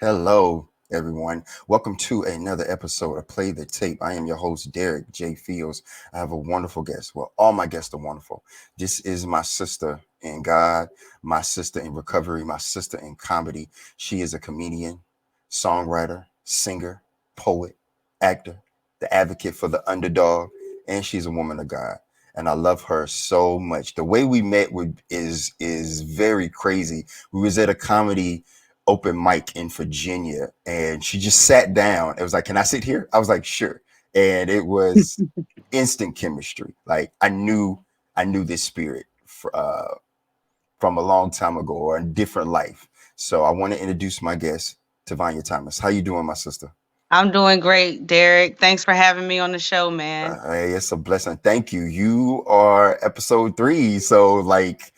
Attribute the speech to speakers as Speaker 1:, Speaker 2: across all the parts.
Speaker 1: Hello, everyone. Welcome to another episode of Play the Tape. I am your host, Derek J. Fields. I have a wonderful guest. Well, all my guests are wonderful. This is my sister in God, my sister in recovery, my sister in comedy. She is a comedian, songwriter, singer, poet, actor, the advocate for the underdog, and she's a woman of God. And I love her so much. The way we met is very crazy. We was at a comedy open mic in Virginia, and she just sat down. It was like, "Can I sit here?" I was like, "Sure." And it was instant chemistry. Like I knew this spirit from a long time ago or a different life. So I want to introduce my guest, Tavanya Thomas. How you doing, my sister?
Speaker 2: I'm doing great, Derek. Thanks for having me on the show, man.
Speaker 1: Hey, it's a blessing. Thank you. You are episode 3. So like,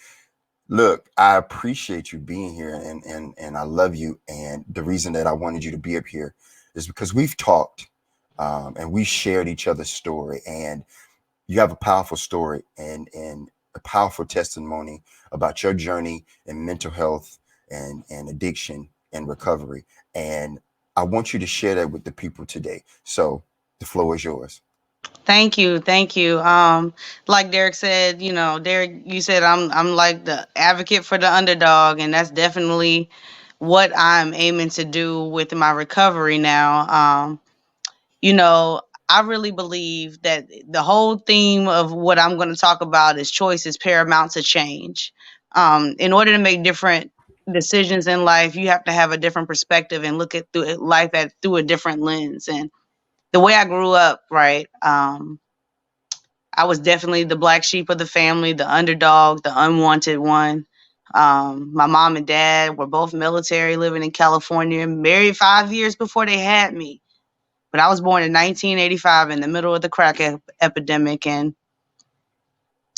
Speaker 1: look, I appreciate you being here, and I love you. And the reason that I wanted you to be up here is because we've talked, and we shared each other's story, and you have a powerful story and a powerful testimony about your journey in mental health and addiction and recovery. And I want you to share that with the people today. So the floor is yours.
Speaker 2: Thank you, thank you. Like Derek said, Derek, you said I'm like the advocate for the underdog, and that's definitely what I'm aiming to do with my recovery now. You know, I really believe that the whole theme of what I'm going to talk about is choice is paramount to change. In order to make different decisions in life, you have to have a different perspective and look at life through a different lens. And the way I grew up, right? I was definitely the black sheep of the family, the underdog, the unwanted one. My mom and dad were both military, living in California, married 5 years before they had me. But I was born in 1985 in the middle of the crack epidemic, and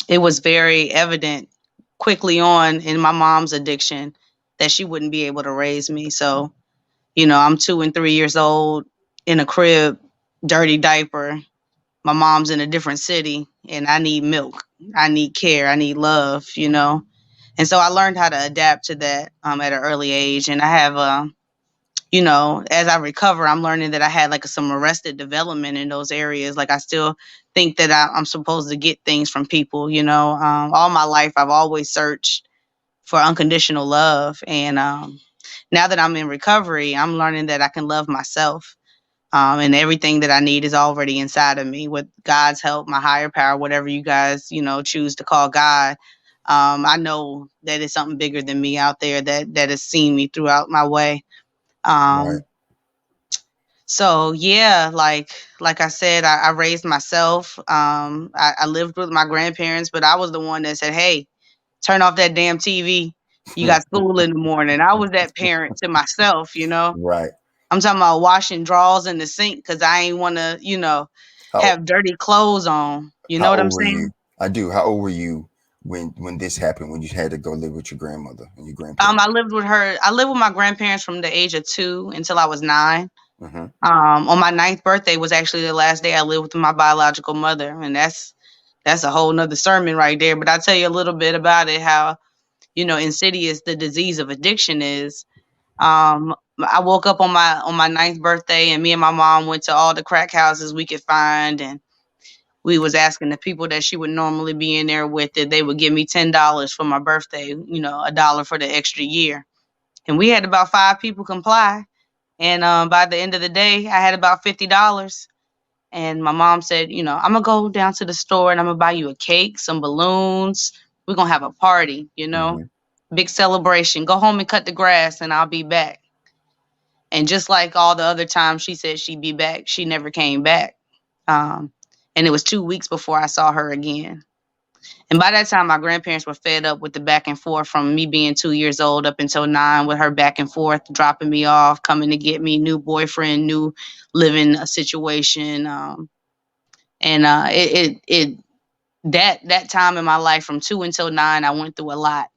Speaker 2: it was very evident quickly on in my mom's addiction that she wouldn't be able to raise me. So, I'm 2 and 3 years old in a crib, dirty diaper. My mom's in a different city, and I need milk. I need care. I need love. And so I learned how to adapt to that at an early age. And I have as I recover, I'm learning that I had like some arrested development in those areas. Like I still think that I'm supposed to get things from people. All my life, I've always searched for unconditional love. And now that I'm in recovery, I'm learning that I can love myself. And everything that I need is already inside of me with God's help, my higher power, whatever you guys, choose to call God. I know that it's something bigger than me out there that has seen me throughout my way.
Speaker 1: Right.
Speaker 2: Um, so yeah, like I said, I raised myself. I lived with my grandparents, but I was the one that said, "Hey, turn off that damn TV. You got school in the morning." I was that parent to myself.
Speaker 1: Right.
Speaker 2: I'm talking about washing drawers in the sink because I ain't want to,
Speaker 1: How
Speaker 2: have dirty clothes on. You know
Speaker 1: how
Speaker 2: what I'm
Speaker 1: old were you?
Speaker 2: saying?
Speaker 1: I do. How old were you when this happened? When you had to go live with your grandmother and your grandparents?
Speaker 2: I lived with her. I lived with my grandparents from the age of 2 until I was 9.
Speaker 1: Hmm.
Speaker 2: On my ninth birthday was actually the last day I lived with my biological mother, and that's a whole nother sermon right there. But I'll tell you a little bit about it, how insidious the disease of addiction is. I woke up on my ninth birthday, and me and my mom went to all the crack houses we could find, and we was asking the people that she would normally be in there with that they would give me $10 for my birthday, a dollar for the extra year. And we had about 5 people comply. And by the end of the day, I had about $50. And my mom said, I'm gonna go down to the store and I'm gonna buy you a cake, some balloons. We're gonna have a party.
Speaker 1: Hmm.
Speaker 2: Big celebration. Go home and cut the grass and I'll be back. And just like all the other times she said she'd be back, she never came back. Um, and it was 2 weeks before I saw her again. And by that time, my grandparents were fed up with the back and forth from me being 2 years old up until 9, with her back and forth, dropping me off, coming to get me, new boyfriend, new living situation. And that time in my life from 2 until 9, I went through a lot.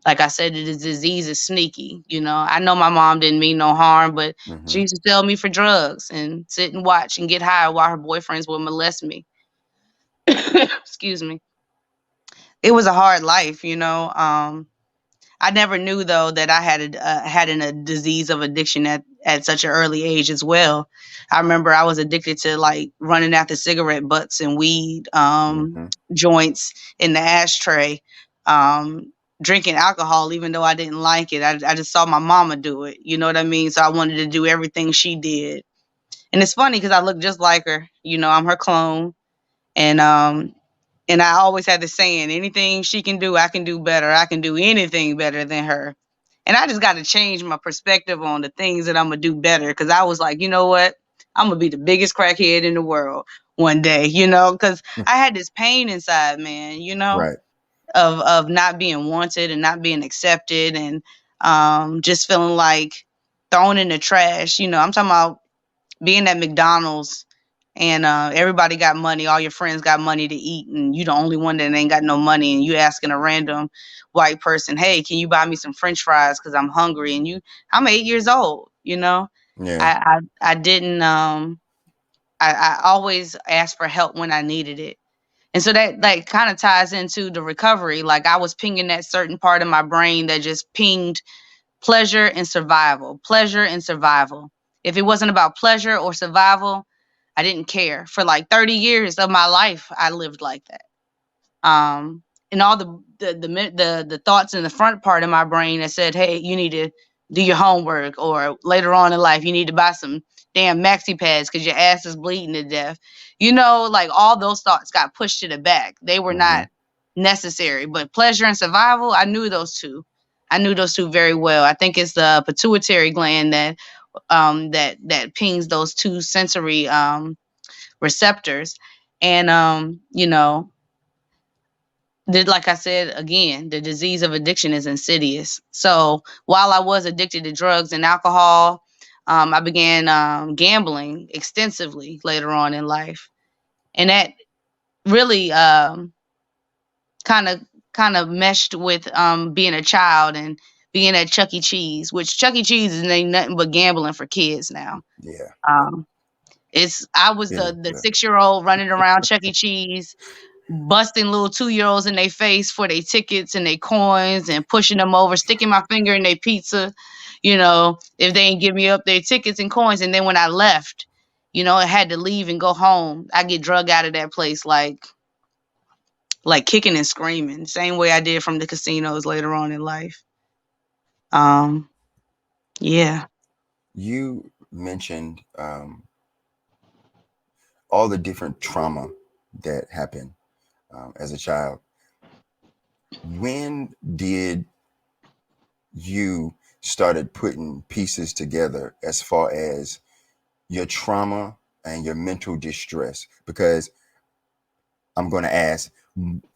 Speaker 2: Like I said, the disease is sneaky. I know my mom didn't mean no harm, but she
Speaker 1: Hmm.
Speaker 2: used to sell me for drugs and sit and watch and get high while her boyfriends would molest me. Excuse me. It was a hard life. I never knew though that I had a disease of addiction at such an early age as well. I remember I was addicted to like running after cigarette butts and weed
Speaker 1: Mm-hmm.
Speaker 2: joints in the ashtray, drinking alcohol even though I didn't like it. I just saw my mama do it. You know what I mean? So I wanted to do everything she did. And it's funny because I look just like her. You know, I'm her clone, and I always had the saying, anything she can do, I can do better. I can do anything better than her. And I just got to change my perspective on the things that I'm going to do better. Cause I was like, you know what? I'm going to be the biggest crackhead in the world one day, cause I had this pain inside, man,
Speaker 1: Right.
Speaker 2: of not being wanted and not being accepted and just feeling like thrown in the trash. I'm talking about being at McDonald's and everybody got money, all your friends got money to eat, and you the only one that ain't got no money, and you asking a random white person, "Hey, can you buy me some French fries? Because I'm hungry." And I'm 8 years old.
Speaker 1: Yeah.
Speaker 2: I didn't. I always asked for help when I needed it. And so that like kind of ties into the recovery. Like I was pinging that certain part of my brain that just pinged pleasure and survival, pleasure and survival. If it wasn't about pleasure or survival, I didn't care. For like 30 years of my life, I lived like that. Um, and all the thoughts in the front part of my brain that said, "Hey, you need to do your homework," or later on in life, you need to buy some damn maxi pads because your ass is bleeding to death. Like all those thoughts got pushed to the back. They were
Speaker 1: Mm-hmm.
Speaker 2: not necessary, but pleasure and survival, I knew those two. I knew those two very well. I think it's the pituitary gland that pings those two sensory receptors, and like I said again, the disease of addiction is insidious. So while I was addicted to drugs and alcohol, I began gambling extensively later on in life, and that really kind of kind of meshed with being a child and being at Chuck E. Cheese, which Chuck E. Cheese is ain't nothing but gambling for kids now.
Speaker 1: Yeah.
Speaker 2: Um, I was
Speaker 1: It is.
Speaker 2: the
Speaker 1: Yeah.
Speaker 2: 6 year old running around Chuck E. Cheese, busting little 2 year olds in their face for their tickets and their coins and pushing them over, sticking my finger in their pizza, if they ain't give me up their tickets and coins. And then when I left, I had to leave and go home. I get drug out of that place like kicking and screaming, same way I did from the casinos later on in life. Um, yeah.
Speaker 1: You mentioned all the different trauma that happened as a child. When did you started putting pieces together as far as your trauma and your mental distress? Because I'm going to ask,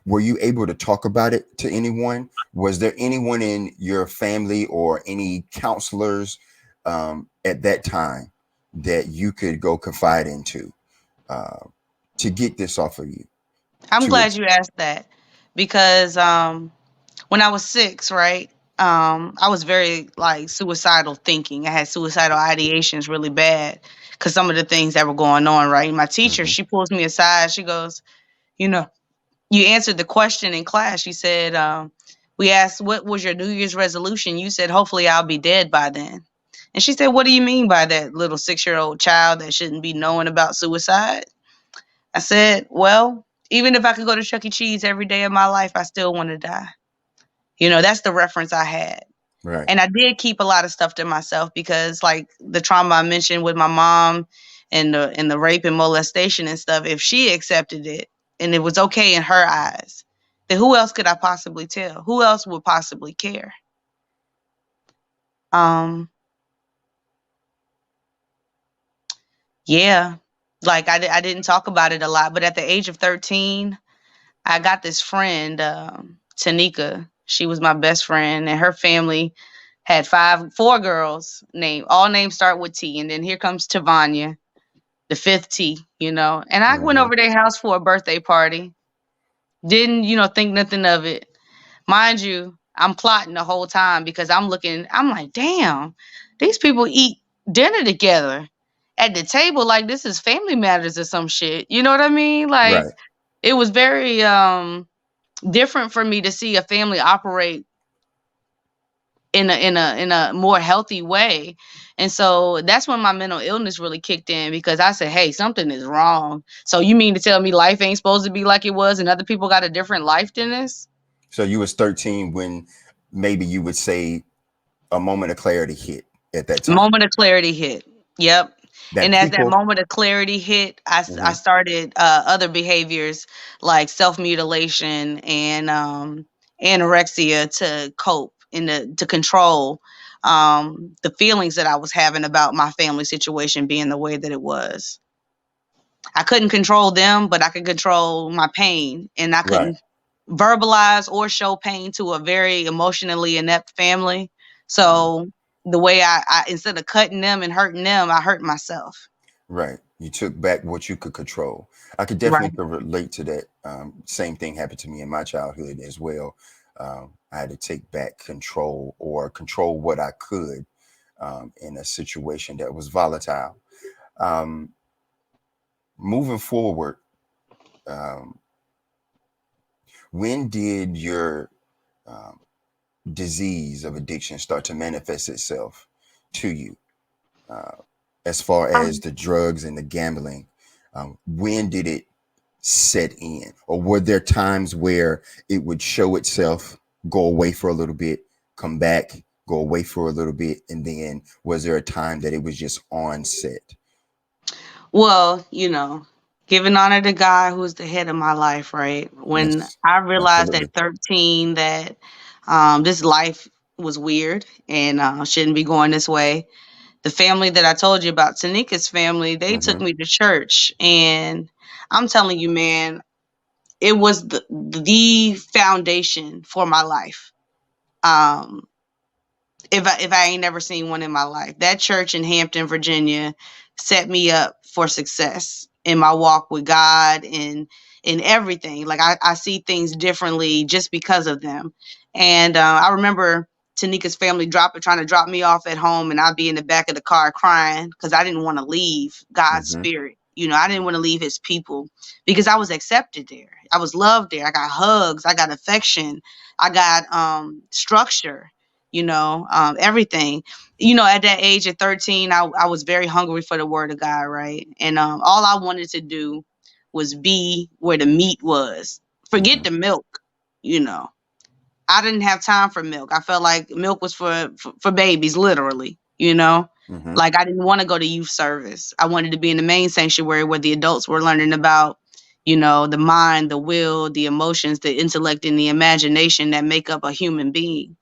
Speaker 1: were you able to talk about it to anyone? Was there anyone in your family or any counselors at that time that you could go confide into uh, to get this off of you?
Speaker 2: I'm
Speaker 1: To it,
Speaker 2: glad you asked that because when I was 6, right? I was very like suicidal thinking. I had suicidal ideations really bad because some of the things that were going on, right? My teacher,
Speaker 1: mm-hmm,
Speaker 2: she pulls me aside. She goes, you know, you answered the question in class. She said, we asked, what was your New Year's resolution? You said, hopefully I'll be dead by then. And she said, what do you mean by that, little 6 year old child that shouldn't be knowing about suicide? I said, well, even if I could go to Chuck E. Cheese every day of my life, I still want to die. That's the reference I had.
Speaker 1: right,
Speaker 2: And I did keep a lot of stuff to myself because like the trauma I mentioned with my mom and the rape and molestation and stuff, if she accepted it and it was okay in her eyes, then who else could I possibly tell? Who else would possibly care? Um yeah. Like I didn't talk about it a lot, but at the age of 13, I got this friend, Tanika. She was my best friend, and her family had four girls. All names start with T, and then here comes Tavanya, the fifth T. And I went
Speaker 1: mm-hmm,
Speaker 2: over their house for a birthday party. Didn't think nothing of it. Mind you, I'm plotting the whole time because I'm looking. I'm like, damn, these people eat dinner together at the table like this is Family Matters or some shit. You know what I mean? Like
Speaker 1: right,
Speaker 2: it was very different for me to see a family operate in a more healthy way. And so that's when my mental illness really kicked in, because I said, hey, something is wrong. So you mean to tell me life ain't supposed to be like it was and other people got a different life than this?
Speaker 1: So you was 13 when maybe you would say a moment of clarity hit at that time.
Speaker 2: Moment of clarity hit. Yep.
Speaker 1: That
Speaker 2: And as that
Speaker 1: people.
Speaker 2: moment of clarity hit, I
Speaker 1: Hmm.
Speaker 2: started other behaviors like self mutilation and anorexia to cope and to control the feelings that I was having about my family situation being the way that it was. I couldn't control them, but I could control my pain, and I
Speaker 1: Right.
Speaker 2: couldn't verbalize or show pain to a very emotionally inept family.
Speaker 1: Hmm.
Speaker 2: So the way I instead of cutting them and hurting them, I hurt myself.
Speaker 1: Right. You took back what you could control. I could definitely
Speaker 2: Right.
Speaker 1: could relate to that. Same thing happened to me in my childhood as well. I had to take back control or control what I could in a situation that was volatile. Um, moving forward, um, when did your um, disease of addiction start to manifest itself to you? Uh, as far as
Speaker 2: Um,
Speaker 1: the drugs and the gambling, when did it set in? Or were there times where it would show itself, go away for a little bit, come back, go away for a little bit, and then was there a time that it was just on set?
Speaker 2: well, giving honor to God, who's the head of my life, right? When
Speaker 1: Yes,
Speaker 2: I realized
Speaker 1: absolutely.
Speaker 2: at 13 that this life was weird and shouldn't be going this way, the family that I told you about, Tanika's family, they took
Speaker 1: Hmm.
Speaker 2: me to church. And I'm telling you, man, it was the foundation for my life. Um, if I ain't never seen one in my life, that church in Hampton, Virginia, set me up for success in my walk with God and in everything. Like I see things differently just because of them. And I remember Tanika's family trying to drop me off at home, and I'd be in the back of the car crying because I didn't want to leave God's
Speaker 1: Hmm.
Speaker 2: spirit. I didn't want to leave His people because I was accepted there. I was loved there. I got hugs. I got affection. I got structure, everything. At that age at 13, I was very hungry for the word of God, right? And all I wanted to do was be where the meat was. Forget
Speaker 1: Hmm.
Speaker 2: the milk, you know. I didn't have time for milk. I felt like milk was for babies, literally, you know?
Speaker 1: Hmm.
Speaker 2: Like I didn't want to go to youth service. I wanted to be in the main sanctuary where the adults were learning about, the mind, the will, the emotions, the intellect, and the imagination that make up a human being.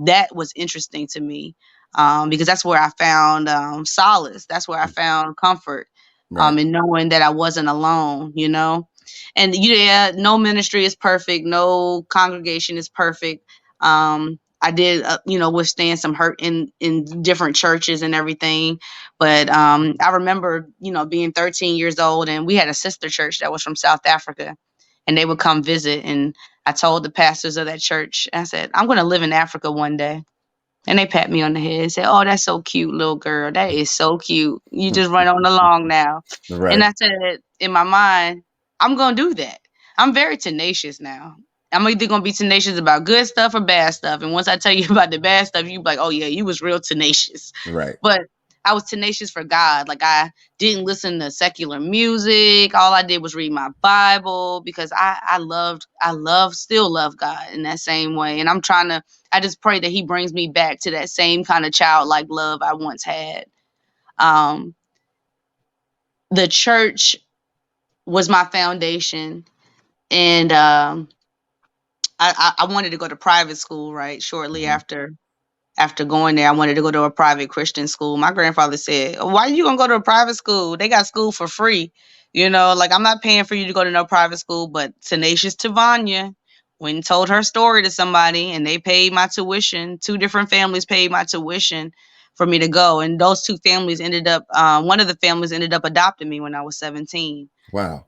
Speaker 2: That was interesting to me, because that's where I found solace. That's where I found comfort,
Speaker 1: Right.
Speaker 2: in knowing that I wasn't alone. And yeah, no ministry is perfect, no congregation is perfect. I did withstand some hurt in different churches and everything, but I remember being 13 years old, and we had a sister church that was from South Africa, and they would come visit. And I told the pastors of that church, I said, I'm going to live in Africa one day. And they pat me on the head and said, oh, that's so cute, little girl. That is so cute. You just run on along now. And
Speaker 1: Right.
Speaker 2: I said in my mind, I'm going to do that. I'm very tenacious now. I'm either going to be tenacious about good stuff or bad stuff. And once I tell you about the bad stuff, you be like, oh, yeah, you was real tenacious.
Speaker 1: Right.
Speaker 2: But I was tenacious for God. Like I didn't listen to secular music. All I did was read my Bible because still love God in that same way. And I just pray that He brings me back to that same kind of childlike love I once had. Um, the church was my foundation, and I wanted to go to private school. Right, shortly
Speaker 1: Hmm.
Speaker 2: after going there, I wanted to go to a private Christian school. My grandfather said, "Why are you gonna go to a private school? They got school for free. Like I'm not paying for you to go to no private school." But tenacious Tavanya went and told her story to somebody, and they paid my tuition. Two different families paid my tuition for me to go, and those two families ended up. One of the families ended up adopting me when I was 17.
Speaker 1: Wow.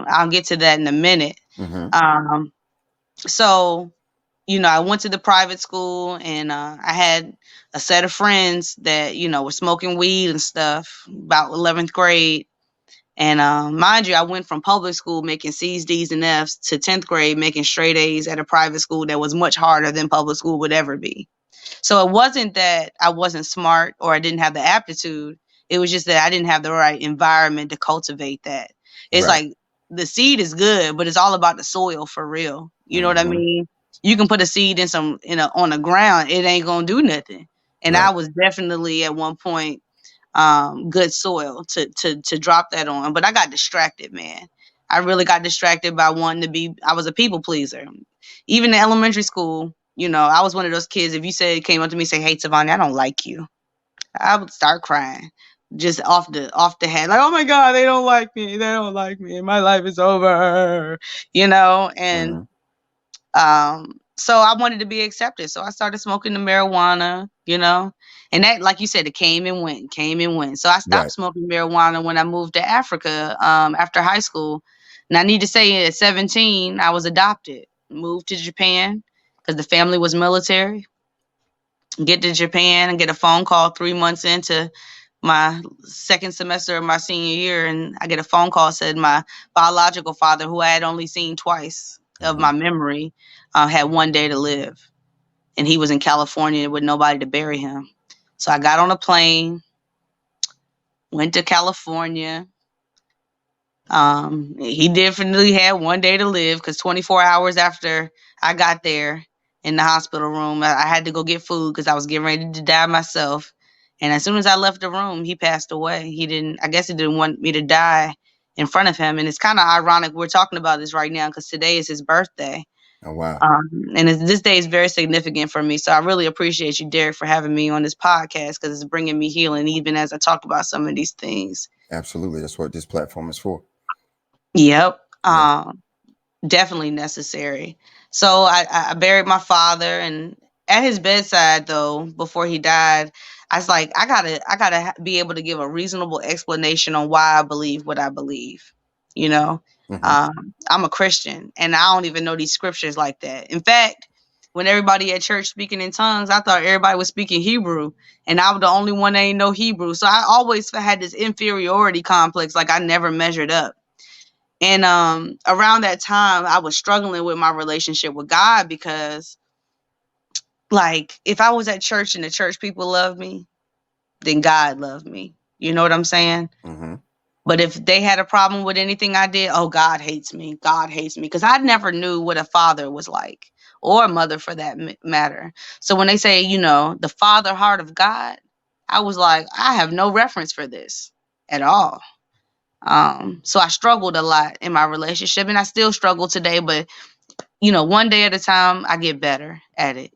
Speaker 2: I'll get to that in a minute.
Speaker 1: Hmm.
Speaker 2: Um, so I went to the private school, and I had a set of friends that, were smoking weed and stuff about 11th grade. And mind you, I went from public school making C's, D's, and F's to 10th grade making straight A's at a private school that was much harder than public school would ever be. So it wasn't that I wasn't smart or I didn't have the aptitude. It was just that I didn't have the right environment to cultivate that. It's
Speaker 1: Right.
Speaker 2: like the seed is good, but it's all about the soil for real. You know what I
Speaker 1: Mm-hmm.
Speaker 2: mean? You can put a seed on the ground, it ain't gonna do nothing. And I
Speaker 1: Right.
Speaker 2: was definitely at one point good soil to drop that on. But I got distracted, man. I really got distracted by wanting to be. I was a people pleaser. Even in elementary school, I was one of those kids. If you said came up to me and say, "Hey, Tavani, I don't like you," I would start crying, just off the head, like, "Oh my God, they don't like me. They don't like me. My life is over." And
Speaker 1: Mm-hmm.
Speaker 2: so I wanted to be accepted. So I started smoking the marijuana. And that, like you said, it came and went. So I stopped
Speaker 1: Right.
Speaker 2: smoking marijuana when I moved to Africa after high school. And I need to say at 17, I was adopted, moved to Japan because the family was military. Get to Japan and get a phone call 3 months into my second semester of my senior year, and I get a phone call said my biological father, who I had only seen twice of
Speaker 1: Mm-hmm.
Speaker 2: my memory, had one day to live, and he was in California with nobody to bury him. So I got on a plane, went to California. He definitely had one day to live because 24 hours after I got there in the hospital room, I had to go get food because I was getting ready to die myself. And as soon as I left the room, he passed away. I guess he didn't want me to die in front of him. And it's kind of ironic we're talking about this right now because today is his birthday.
Speaker 1: Oh wow.
Speaker 2: And this day is very significant for me. So I really appreciate you, Derek, for having me on this podcast because it's bringing me healing even as I talk about some of these things.
Speaker 1: Absolutely. That's what this platform is for.
Speaker 2: Yep.
Speaker 1: Yeah.
Speaker 2: Definitely necessary. So I buried my father, and at his bedside, though, before he died, I was like, I gotta be able to give a reasonable explanation on why I believe what I believe. You know,
Speaker 1: Mm-hmm.
Speaker 2: I'm a Christian, and I don't even know these scriptures like that. In fact, when everybody at church speaking in tongues, I thought everybody was speaking Hebrew, and I was the only one that ain't know Hebrew. So I always had this inferiority complex, like I never measured up. And around that time, I was struggling with my relationship with God because, like, if I was at church and the church people loved me, then God loved me. You know what I'm saying?
Speaker 1: Mm-hmm.
Speaker 2: But if they had a problem with anything I did, oh, God hates me. God hates me. Because I never knew what a father was like or a mother for that matter. So when they say, the father heart of God, I was like, I have no reference for this at all. So I struggled a lot in my relationship and I still struggle today, but one day at a time, I get better at it.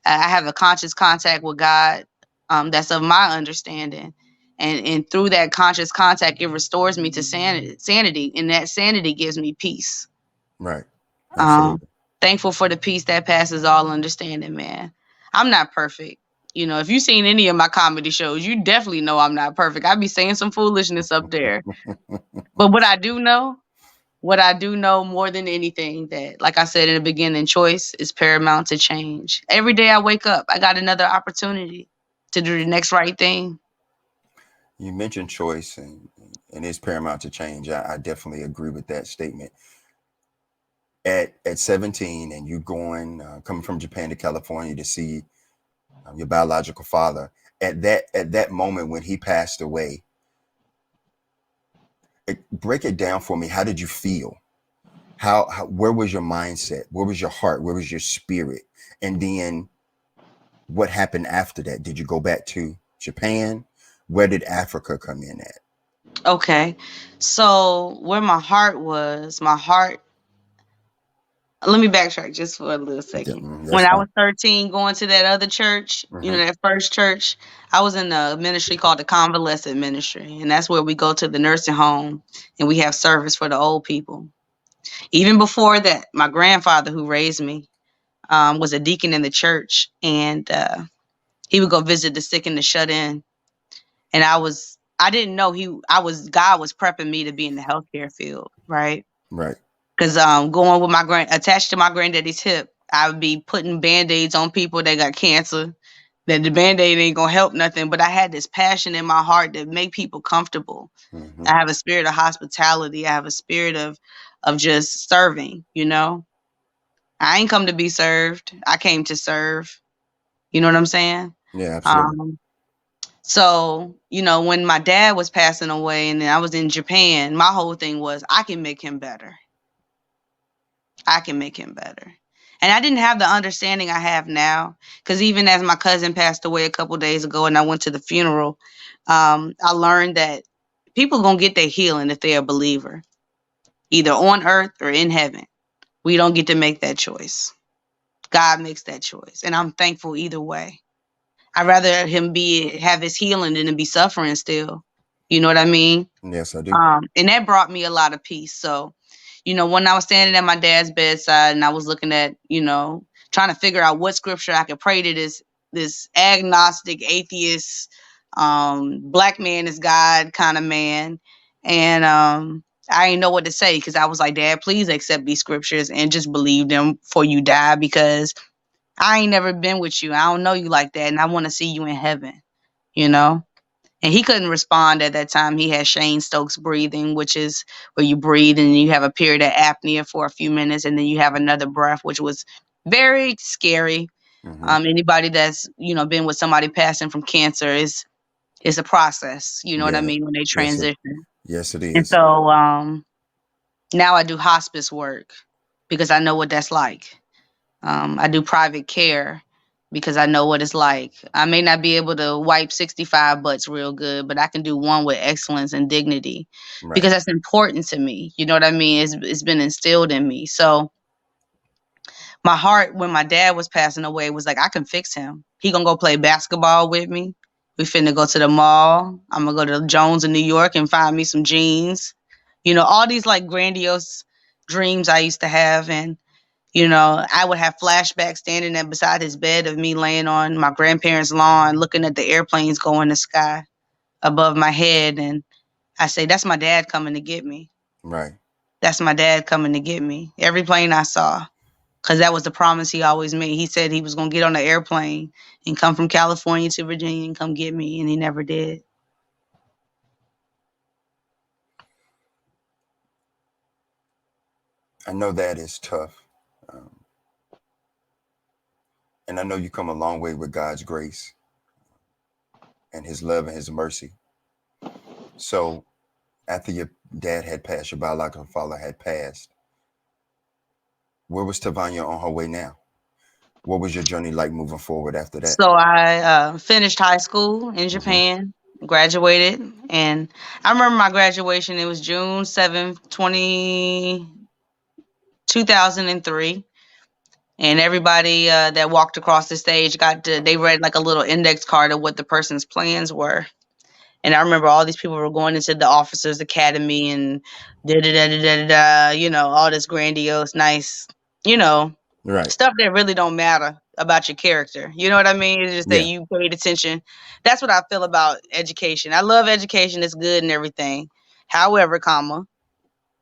Speaker 2: I have a conscious contact with God that's of my understanding. And through that conscious contact, it restores me to sanity, and that sanity gives me peace.
Speaker 1: Right.
Speaker 2: Um,
Speaker 1: Absolutely.
Speaker 2: Thankful for the peace that passes all understanding, man. I'm not perfect. If you've seen any of my comedy shows, you definitely know I'm not perfect. I be saying some foolishness up there. But what I do know more than anything that, like I said in the beginning, choice is paramount to change. Every day I wake up, I got another opportunity to do the next right thing.
Speaker 1: You mentioned choice and it's paramount to change. I definitely agree with that statement. At 17 and you going coming from Japan to California to see your biological father at that moment when he passed away, break it down for me. How did you feel? How where was your mindset? Where was your heart? Where was your spirit? And then what happened after that? Did you go back to Japan? Where did Africa come in at?
Speaker 2: Okay. So, where my heart, let me backtrack just for a little second.
Speaker 1: That's
Speaker 2: When I
Speaker 1: fine.
Speaker 2: was 13, going to that other church,
Speaker 1: Hmm.
Speaker 2: that first church, I was in a ministry called the Convalescent Ministry. And that's where we go to the nursing home and we have service for the old people. Even before that, my grandfather, who raised me, was a deacon in the church, and he would go visit the sick and the shut in. And I didn't know God was prepping me to be in the healthcare field, right?
Speaker 1: Right.
Speaker 2: Because going with attached to my granddaddy's hip, I would be putting band-aids on people that got cancer. That the band-aid ain't gonna help nothing, but I had this passion in my heart to make people comfortable.
Speaker 1: Hmm.
Speaker 2: I have a spirit of hospitality. I have a spirit of just serving. I ain't come to be served. I came to serve. You know what I'm saying?
Speaker 1: Yeah, absolutely.
Speaker 2: Um, so, when my dad was passing away and then I was in Japan, my whole thing was I can make him better. I can make him better. And I didn't have the understanding I have now. Because even as my cousin passed away a couple days ago and I went to the funeral, I learned that people going to get their healing if they're a believer, either on earth or in heaven. We don't get to make that choice. God makes that choice. And I'm thankful either way. I'd rather him have his healing than to be suffering still. You know what I mean?
Speaker 1: Yes, I do.
Speaker 2: And that brought me a lot of peace. So, when I was standing at my dad's bedside and I was looking at, trying to figure out what scripture I could pray to this agnostic atheist, black man is God kind of man, and I didn't know what to say because I was like, Dad, please accept these scriptures and just believe them before you die because I ain't never been with you. I don't know you like that, and I want to see you in heaven. You know. And he couldn't respond at that time. He had Shane Stokes breathing, which is where you breathe and you have a period of apnea for a few minutes and then you have another breath, which was very scary.
Speaker 1: Hmm.
Speaker 2: Anybody that's, been with somebody passing from cancer is a process, you know what I
Speaker 1: Yeah.
Speaker 2: mean, when they
Speaker 1: Yes, it.
Speaker 2: transition.
Speaker 1: Yes, it
Speaker 2: And
Speaker 1: is.
Speaker 2: so now I do hospice work because I know what that's like. I do private care because I know what it's like. I may not be able to wipe 65 butts real good, but I can do one with excellence and dignity
Speaker 1: Right.
Speaker 2: because that's important to me. You know what I mean? It's been instilled in me. So my heart when my dad was passing away was like, I can fix him. He gonna go play basketball with me. We finna go to the mall. I'm gonna go to Jones in New York and find me some jeans. All these like grandiose dreams I used to have. And I would have flashbacks standing there beside his bed of me laying on my grandparents' lawn, looking at the airplanes go in the sky above my head. And I say, that's my dad coming to get me.
Speaker 1: Right.
Speaker 2: That's my dad coming to get me. Every plane I saw, because that was the promise he always made. He said he was going to get on the airplane and come from California to Virginia and come get me. And he never did.
Speaker 1: I know that is tough, um, and I know you come a long way with God's grace and His love and His mercy. So, after your dad had passed, your biological father had passed, where was Tavanya on her way now? What was your journey like moving forward after that?
Speaker 2: So I finished high school in
Speaker 1: Hmm.
Speaker 2: Japan, graduated, and I remember my graduation. It was June 7th, 2003, and everybody that walked across the stage they read like a little index card of what the person's plans were. And I remember all these people were going into the officers academy and da da da da da da, all this grandiose, nice, you know,
Speaker 1: Right.
Speaker 2: stuff that really don't matter about your character. You know what I mean? It's just that
Speaker 1: Yeah.
Speaker 2: you paid attention. That's what I feel about education. I love education. It's good and everything. However, comma,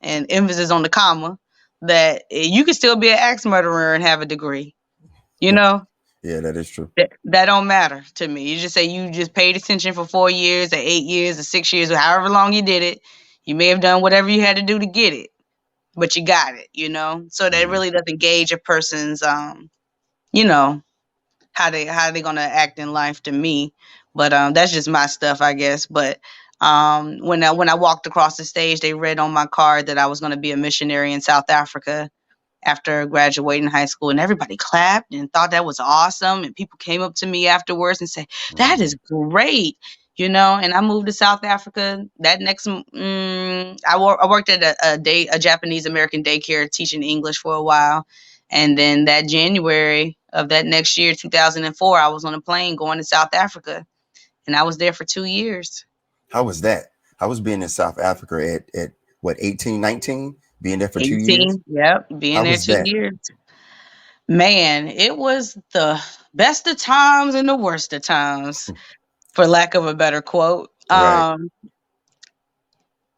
Speaker 2: and emphasis on the comma, that you can still be an axe murderer and have a degree. You know,
Speaker 1: Yeah, that is true.
Speaker 2: that don't matter to me. You just say you just paid attention for 4 years or 8 years or 6 years or however long you did it. You may have done whatever you had to do to get it, but you got it. So that
Speaker 1: Hmm.
Speaker 2: really doesn't gauge a person's you know, how they gonna act in life to me. But that's just my stuff, I guess. But when I walked across the stage, they read on my card that I was gonna be a missionary in South Africa after graduating high school, and everybody clapped and thought that was awesome, and people came up to me afterwards and said that is
Speaker 1: Hmm.
Speaker 2: great. And I moved to South Africa that I worked at a Japanese American daycare teaching English for a while, and then that January of that next year, 2004, I was on a plane going to South Africa, and I was there for 2 years.
Speaker 1: How was that? I was being in South Africa at what, 18, 19, being there for 2 years.
Speaker 2: 18, yep, being
Speaker 1: How
Speaker 2: there
Speaker 1: was
Speaker 2: two
Speaker 1: that?
Speaker 2: years Man, it was the best of times and the worst of times, for lack of a better quote.
Speaker 1: Right.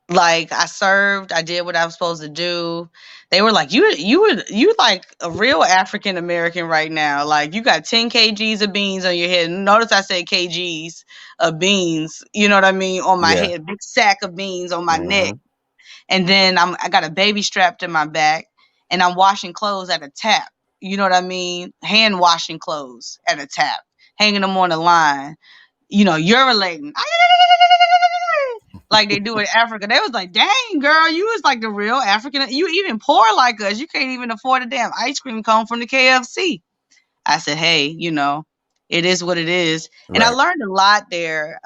Speaker 2: Like I served, I did what I was supposed to do. They were like, you like a real African American right now. Like you got 10 kgs of beans on your head. Notice I said kgs of beans, you know what I mean, on my
Speaker 1: Yeah.
Speaker 2: head, big sack of beans on my neck.
Speaker 1: Hmm.
Speaker 2: And then I got a baby strapped to my back, and I'm washing clothes at a tap. You know what I mean? Hand washing clothes at a tap. hanging them on the line, you're relating like they do in Africa. They was like, dang, girl, you was like the real African. You even poor like us. You can't even afford a damn ice cream cone from the KFC. I said, hey, it is what it is. And I
Speaker 1: Right.
Speaker 2: learned a lot there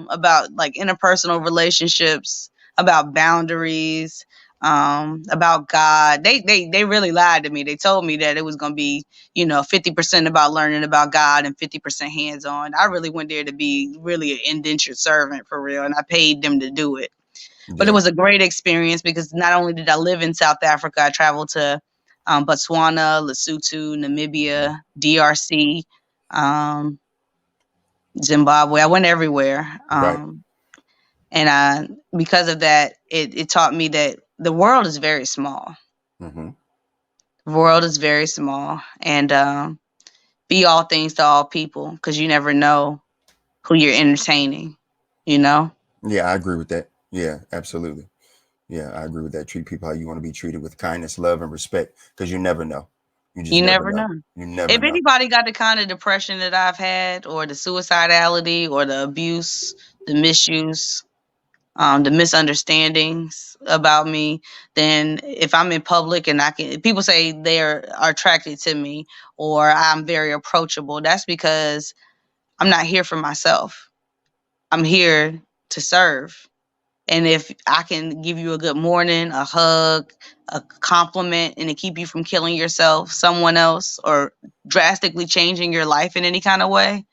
Speaker 2: about like interpersonal relationships, about boundaries, about God. They really lied to me. They told me that it was gonna be, 50% about learning about God and 50% hands on. I really went there to be really an indentured servant for real, and I paid them to do it. But it
Speaker 1: Yeah.
Speaker 2: was a great experience because not only did I live in South Africa, I traveled to Botswana, Lesotho, Namibia, DRC, um, Zimbabwe. I went everywhere.
Speaker 1: Right.
Speaker 2: And because of that, it taught me that the world is very small.
Speaker 1: Hmm.
Speaker 2: The world is very small. And be all things to all people because you never know who you're entertaining, you know?
Speaker 1: Yeah, I agree with that. Yeah, absolutely. Yeah, I agree with that. Treat people how you want to be treated, with kindness, love, and respect, because you never know. You just
Speaker 2: You
Speaker 1: never
Speaker 2: never
Speaker 1: know.
Speaker 2: know.
Speaker 1: You never
Speaker 2: If
Speaker 1: know.
Speaker 2: anybody got the kind of depression that I've had, or the suicidality, or the abuse, the misuse, the misunderstandings about me, then if I'm in public and people say are attracted to me or I'm very approachable, that's because I'm not here for myself. I'm here to serve. And if I can give you a good morning, a hug, a compliment, and to keep you from killing yourself, someone else, or drastically changing your life in any kind of way,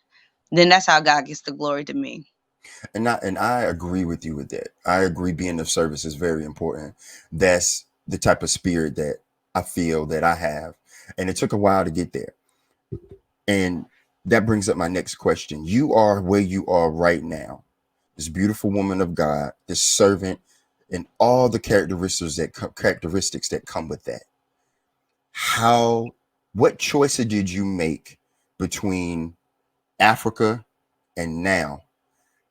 Speaker 2: then that's how God gets the glory to me.
Speaker 1: And I agree with you with that. I agree being of service is very important. That's the type of spirit that I feel that I have. And it took a while to get there. And that brings up my next question. You are where you are right now. This beautiful woman of God, this servant, and all the characteristics that come with that. How what choices did you make between Africa and now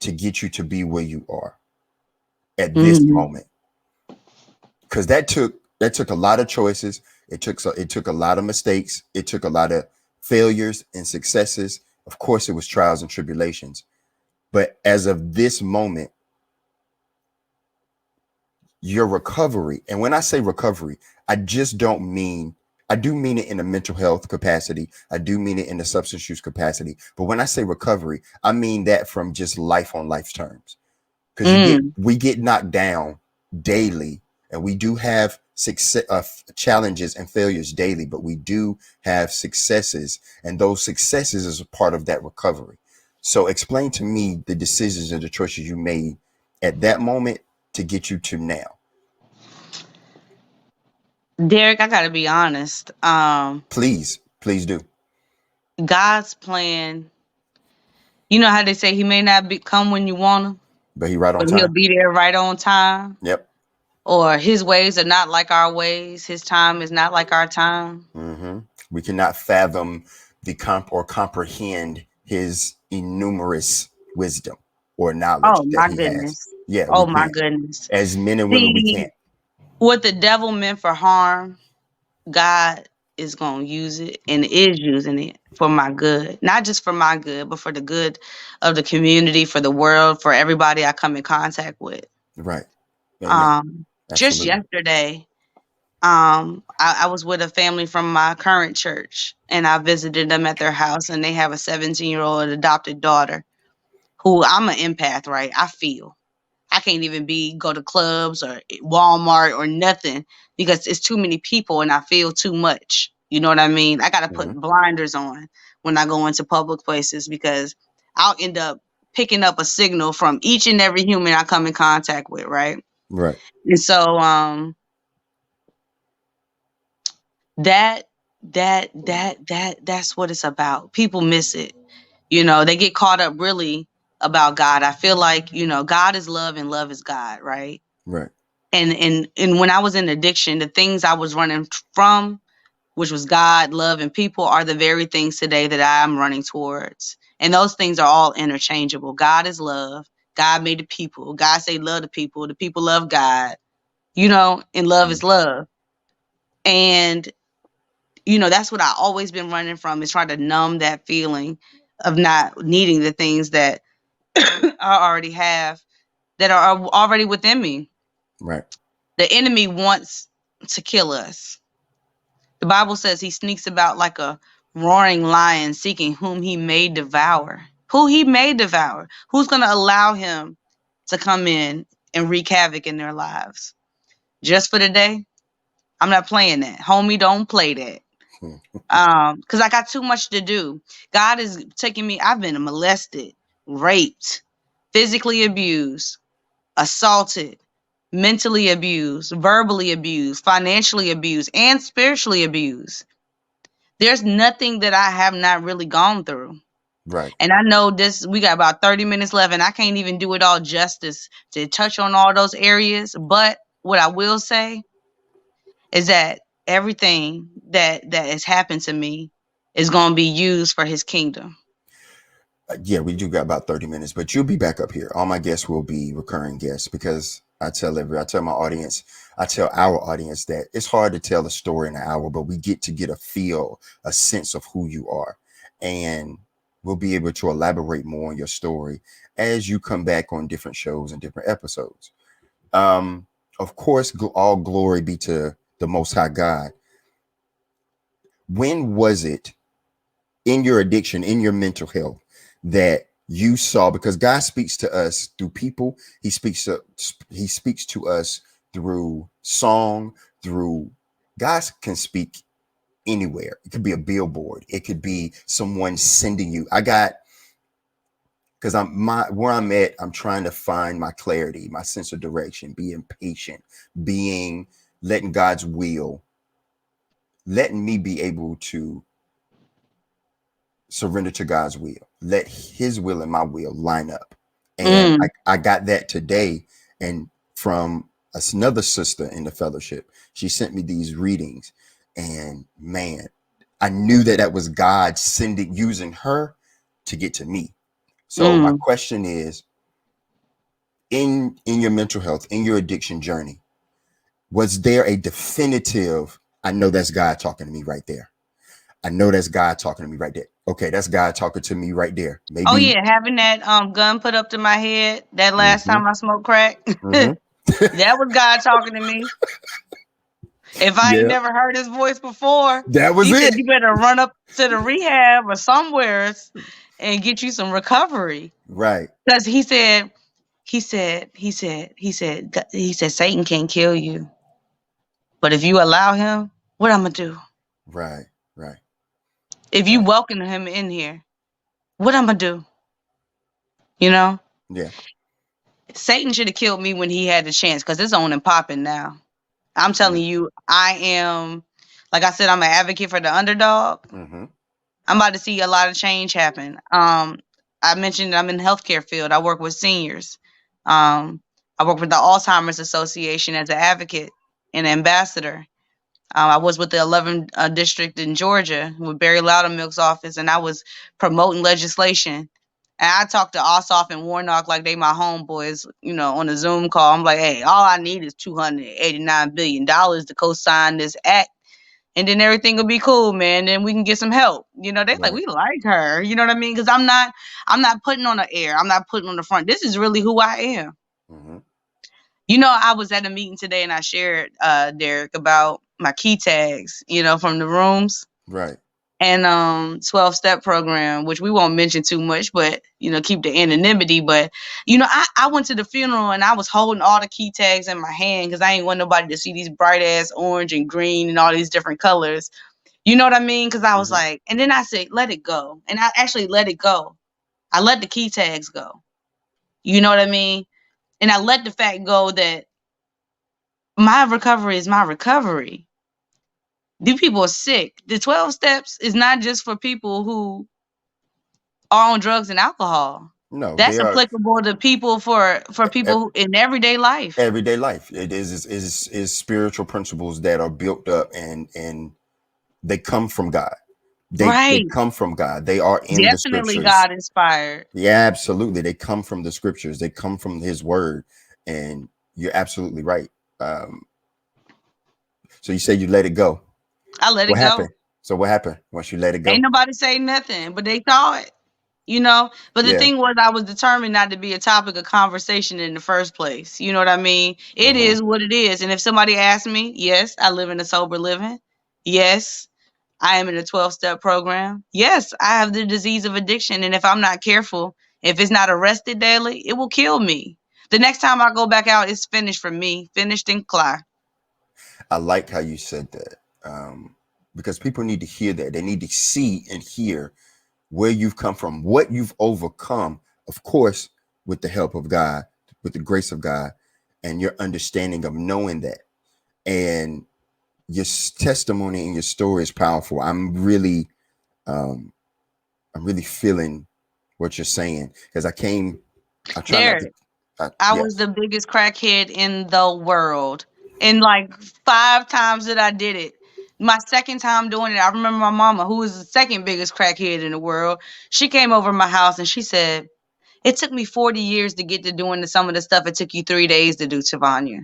Speaker 1: to get you to be where you are at this
Speaker 2: Mhm.
Speaker 1: moment? Because that took a lot of choices. It took a lot of mistakes. It took a lot of failures and successes. Of course, it was trials and tribulations. But as of this moment, your recovery, and when I say recovery, I just don't mean, I do mean it in a mental health capacity. I do mean it in the substance use capacity. But when I say recovery, I mean that from just life on life terms. Because
Speaker 2: Mm.
Speaker 1: we get knocked down daily, and we do have success, challenges and failures daily, but we do have successes, and those successes is a part of that recovery. So explain to me the decisions and the choices you made at that moment to get you to now.
Speaker 2: Derek, I gotta be honest.
Speaker 1: Please, please do.
Speaker 2: God's plan, you know how they say he may not come when you want him,
Speaker 1: But he right on
Speaker 2: but he'll
Speaker 1: time.
Speaker 2: be there right on time.
Speaker 1: Yep.
Speaker 2: Or his ways are not like our ways. His time is not like our time.
Speaker 1: Hmm. We cannot fathom the comprehend his innumerous wisdom or knowledge
Speaker 2: Oh
Speaker 1: that
Speaker 2: my
Speaker 1: he has.
Speaker 2: goodness.
Speaker 1: Yeah, we
Speaker 2: Oh my
Speaker 1: can't.
Speaker 2: goodness.
Speaker 1: As men and women, we
Speaker 2: See,
Speaker 1: can't.
Speaker 2: what the devil meant for harm, God is going to use it and is using it for my good. Not just for my good, but for the good of the community, for the world, for everybody I come in contact with.
Speaker 1: Right. Amen.
Speaker 2: Just
Speaker 1: Absolutely.
Speaker 2: yesterday, I was with a family from my current church, and I visited them at their house, and they have a 17-year-old adopted daughter who I'm an empath, right? I feel. I can't even go to clubs or Walmart or nothing because it's too many people and I feel too much. You know what I mean? I got to put
Speaker 1: Hmm.
Speaker 2: blinders on when I go into public places because I'll end up picking up a signal from each and every human I come in contact with, right?
Speaker 1: Right.
Speaker 2: And so that that's what it's about. People miss it. They get caught up really about God. I feel like, God is love and love is God, right?
Speaker 1: Right.
Speaker 2: And when I was in addiction, the things I was running from, which was God, love, and people, are the very things today that I'm running towards. And those things are all interchangeable. God is love. God made the people. God say love the people. The people love God. And love is
Speaker 1: Mhm.
Speaker 2: love. And that's what I always been running from, is trying to numb that feeling of not needing the things that I already have, that are already within me.
Speaker 1: Right.
Speaker 2: The enemy wants to kill us. The Bible says he sneaks about like a roaring lion seeking whom he may devour. Who he may devour. Who's going to allow him to come in and wreak havoc in their lives? Just for the day? I'm not playing that. Homie, don't play that.
Speaker 1: Hmm.
Speaker 2: Because I got too much to do. God is taking me. I've been molested, raped, physically abused, assaulted, mentally abused, verbally abused, financially abused, and spiritually abused. There's nothing that I have not really gone through.
Speaker 1: Right.
Speaker 2: And I know this, we got about 30 minutes left, and I can't even do it all justice to touch on all those areas. But what I will say is that everything that has happened to me is going to be used for his kingdom.
Speaker 1: Yeah, we do got about 30 minutes, but you'll be back up here. All my guests will be recurring guests because I tell my audience, I tell our audience that it's hard to tell a story in an hour, but we get a feel, a sense of who you are. And we'll be able to elaborate more on your story as you come back on different shows and different episodes. Um, of course, all glory be to the Most High God. When was it in your addiction, in your mental health, that you saw? Because God speaks to us through people. He speaks to us through song, through God can speak anywhere. It could be a billboard. It could be someone sending you. I got because where I'm at, I'm trying to find my clarity, my sense of direction, being patient, being letting God's will, letting me be able to surrender to God's will. Let his will and my will line up. And
Speaker 2: Mm,
Speaker 1: I got that today. And from another sister in the fellowship, she sent me these readings. And man, I knew that that was God using her to get to me. So my
Speaker 2: mm.
Speaker 1: question is, in your mental health, in your addiction journey, was there a definitive, I know that's God talking to me right there. I know that's God talking to me right there. Okay, that's God talking to me right there.
Speaker 2: Oh
Speaker 1: Maybe.
Speaker 2: yeah, having that gun put up to my head that last
Speaker 1: Mm-hmm.
Speaker 2: time I smoked crack,
Speaker 1: Mm-hmm.
Speaker 2: that was God talking to me. If I ain't
Speaker 1: Yeah,
Speaker 2: never heard his voice before,
Speaker 1: that was
Speaker 2: he said
Speaker 1: it.
Speaker 2: you better run up to the rehab or somewhere and get you some recovery.
Speaker 1: Right,
Speaker 2: Because he said Satan can't kill you, but if you allow him, what I'm gonna do?
Speaker 1: right, right,
Speaker 2: If you
Speaker 1: right.
Speaker 2: welcome him in here, what I'm gonna do? You know,
Speaker 1: Yeah.
Speaker 2: Satan should have killed me when he had the chance because it's on and popping now. I'm
Speaker 1: Mm-hmm.
Speaker 2: telling you, I am, like I said, I'm an advocate for the underdog.
Speaker 1: Mm-hmm.
Speaker 2: I'm about to see a lot of change happen. I mentioned I'm in the healthcare field. I work with seniors. Um, I work with the Alzheimer's Association as an advocate and ambassador. I was with the 11th district in Georgia with Barry Loudermilk's office, and I was promoting legislation. And I talked to Ossoff and Warnock like they my homeboys, on a Zoom call. I'm like, hey, all I need is $289 billion to co-sign this act, and then everything will be cool, man. Then we can get some help. They like,
Speaker 1: Right.
Speaker 2: we like her. You know what I mean? Because I'm not putting on the air. I'm not putting on the front. This is really who I am.
Speaker 1: Mm-hmm.
Speaker 2: I was at a meeting today and I shared, Derek, about my key tags, from the rooms
Speaker 1: Right.
Speaker 2: and 12-step program, which we won't mention too much, but keep the anonymity. But I went to the funeral and I was holding all the key tags in my hand because I ain't want nobody to see these bright ass orange and green and all these different colors. You know what I mean? Because I was
Speaker 1: Mm-hmm.
Speaker 2: like, and then I said, let it go. And I actually let it go. I let the key tags go. You know what I mean? And I let the fact go that my recovery is my recovery. These people are sick. The 12 steps is not just for people who are on drugs and alcohol.
Speaker 1: No,
Speaker 2: That's
Speaker 1: they are
Speaker 2: applicable to people for
Speaker 1: e-
Speaker 2: people in everyday life.
Speaker 1: everyday life. It is spiritual principles that are built up, and they come from God. They
Speaker 2: Right.
Speaker 1: come from God. They are in the
Speaker 2: Definitely
Speaker 1: scriptures.
Speaker 2: God inspired.
Speaker 1: Yeah, absolutely. They come from the scriptures. They come from His Word, and you're absolutely right. Um, so you said you let it go.
Speaker 2: I let it
Speaker 1: What
Speaker 2: go.
Speaker 1: happened? So what happened once you let it
Speaker 2: Ain't
Speaker 1: go?
Speaker 2: nobody say nothing, but they saw it. you know? But the
Speaker 1: Yeah.
Speaker 2: thing was, I was determined not to be a topic of conversation in the first place. You know what I mean? It
Speaker 1: Mm-hmm.
Speaker 2: is what it is. And if somebody asks me, yes, I live in a sober living. Yes, I am in a 12-step program. Yes, I have the disease of addiction. And if I'm not careful, if it's not arrested daily, it will kill me. The next time I go back out, it's finished for me, finished and clear.
Speaker 1: I like how you said that, because people need to hear that. They need to see and hear where you've come from, what you've overcome, of course, with the help of God, with the grace of God, and your understanding of knowing that. And your testimony and your story is powerful. Um, I'm really feeling what you're saying because I try not to.
Speaker 2: There, I was
Speaker 1: Yes.
Speaker 2: the biggest crackhead in the world. And like 5 times that I did it. My second time doing it, I remember my mama, who was the second biggest crackhead in the world. She came over to my house and she said, "It took me 40 years to get to doing some of the stuff it took you 3 days to do, Tavanya."